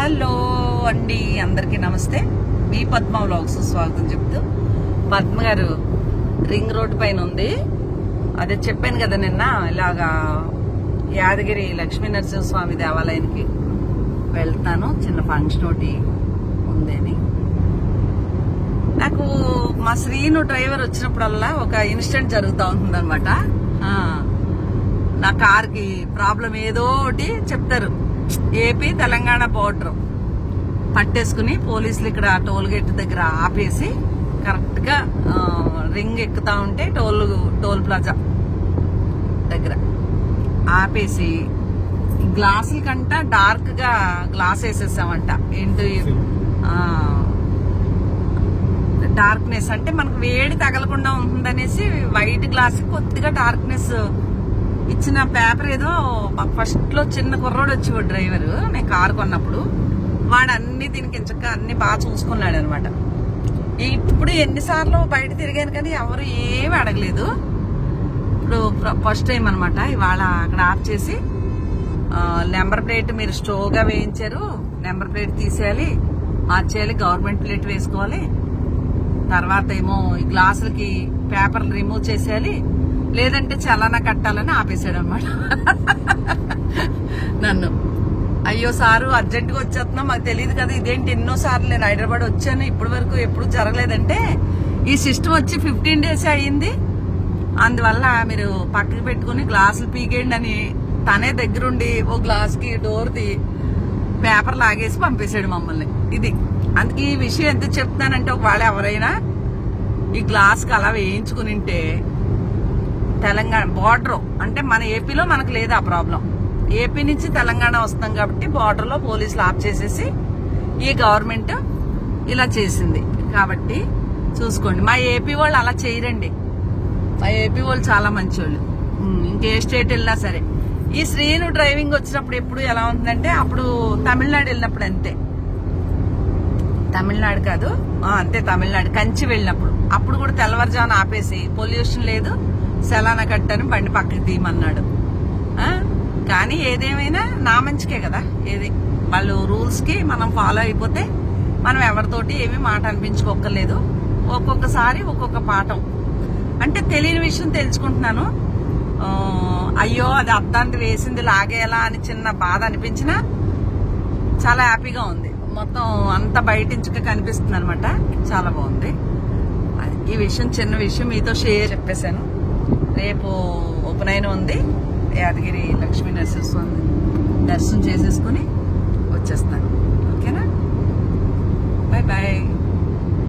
Hello అండి, అందరికీ నమస్తే. మీ పద్మ వ్లాగ్స్ స్వాగతం చెప్తూ, పద్మ గారు రింగ్ రోడ్ పైన ఉంది. అదే చెప్పాను కదా నిన్న, ఇలాగా యాదగిరి లక్ష్మీ నరసింహస్వామి దేవాలయానికి వెళ్తాను, చిన్న ఫంక్షన్ ఒకటి ఉంది అని. నాకు మా శ్రీను డ్రైవర్ వచ్చినప్పుడల్లా ఒక ఇన్సిడెంట్ జరుగుతూ ఉంటుంది అనమాట. నా కార్కి ప్రాబ్లం ఏదో ఒకటి చెప్తారు. ఏపీ తెలంగాణ బోర్డర్ పట్టేసుకుని పోలీసులు ఇక్కడ టోల్ గేట్ దగ్గర ఆపేసి కరెక్ట్ గా రింగ్ ఎక్కుతా ఉంటే టోల్ ప్లాజా దగ్గర ఆపేసి గ్లాసుల కంట డార్క్ గా గ్లాస్ వేసేసామంట. ఏంటి డార్క్నెస్ అంటే మనకు వేడి తగలకుండా ఉంటుందనేసి వైట్ గ్లాస్ కొద్దిగా డార్క్నెస్ ఇచ్చిన పేపర్ ఏదో ఫస్ట్ లో చిన్న కుర్రోడు వచ్చేవాడు డ్రైవర్, నేను కారు కొన్నప్పుడు. వాడు అన్ని దీనికి ఇంచక్క అన్ని బాగా చూసుకున్నాడు అనమాట. ఇప్పుడు ఎన్నిసార్లు బయట తిరిగాను కానీ ఎవరు ఏమి అడగలేదు. ఇప్పుడు ఫస్ట్ టైం అనమాట. ఇవాళ అక్కడ ఆఫ్ చేసి నెంబర్ ప్లేట్ మీరు స్టోగా వేయించారు, నెంబర్ ప్లేట్ తీసేయాలి, మార్చేయాలి, గవర్నమెంట్ ప్లేట్ వేసుకోవాలి, తర్వాత ఏమో ఈ గ్లాసులకి పేపర్లు రిమూవ్ చేసేయాలి, లేదంటే చలానా కట్టాలని ఆపేశాడు అనమాట నన్ను. అయ్యో సారు అర్జెంటుగా వచ్చేస్తున్నాం, మాకు తెలియదు కదా, ఇదేంటి ఎన్నోసార్లు నేను హైదరాబాద్ వచ్చాను ఇప్పటి వరకు ఎప్పుడు జరగలేదంటే, ఈ సిస్టమ్ వచ్చి 15 days అయ్యింది, అందువల్ల మీరు పక్కకి పెట్టుకుని గ్లాసులు పీకేయండి అని తనే దగ్గరుండి ఓ గ్లాస్ కి డోర్ది పేపర్ లాగేసి పంపేశాడు మమ్మల్ని. ఇది అందుకే ఈ విషయం ఎందుకు చెప్తానంటే, ఒకవేళ ఎవరైనా ఈ గ్లాస్ కి అలా వేయించుకునింటే, తెలంగాణ బార్డర్ అంటే మన ఏపీలో మనకు లేదు ఆ ప్రాబ్లం. ఏపీ నుంచి తెలంగాణ వస్తాం కాబట్టి బార్డర్ లో పోలీసులు ఆఫ్ చేసేసి ఈ గవర్నమెంట్ ఇలా చేసింది కాబట్టి చూసుకోండి. మా ఏపీ వాళ్ళు అలా చేయరండి, మా ఏపీ వాళ్ళు చాలా మంచోళ్ళు. ఇంకే స్టేట్ వెళ్ళినా సరే. ఈ శ్రీను డ్రైవింగ్ వచ్చినప్పుడు ఎప్పుడు ఎలా ఉంటుందంటే, అప్పుడు తమిళనాడు వెళ్ళినప్పుడు అంతే, తమిళనాడు కాదు అంతే తమిళనాడు కంచి వెళ్ళినప్పుడు అప్పుడు కూడా తెల్లవారుజామున ఆపేసి పొల్యూషన్ లేదు చలానా కట్టని బండి పక్కకి తీయమన్నాడు. కానీ ఏదేమైనా నా మంచికే కదా, ఏది వాళ్ళు రూల్స్ కి మనం ఫాలో అయిపోతే మనం ఎవరితోటి ఏమీ మాట అనిపించుకోకర్లేదు. ఒక్కొక్కసారి ఒక్కొక్క పాఠం అంటే తెలియని విషయం తెలుసుకుంటున్నాను. అయ్యో అది అద్దాంతి వేసింది లాగేలా అని చిన్న బాధ అనిపించినా చాలా హ్యాపీగా ఉంది. మొత్తం అంతా బయటించుక కనిపిస్తుంది అనమాట, చాలా బాగుంది. ఈ విషయం చిన్న విషయం మీతో షేర్ చెప్పేశాను. రేపు ఉపనయనం ఉంది, యాదగిరి లక్ష్మీ నరసింహస్వామి దర్శనం చేసేసుకుని వచ్చేస్తాను.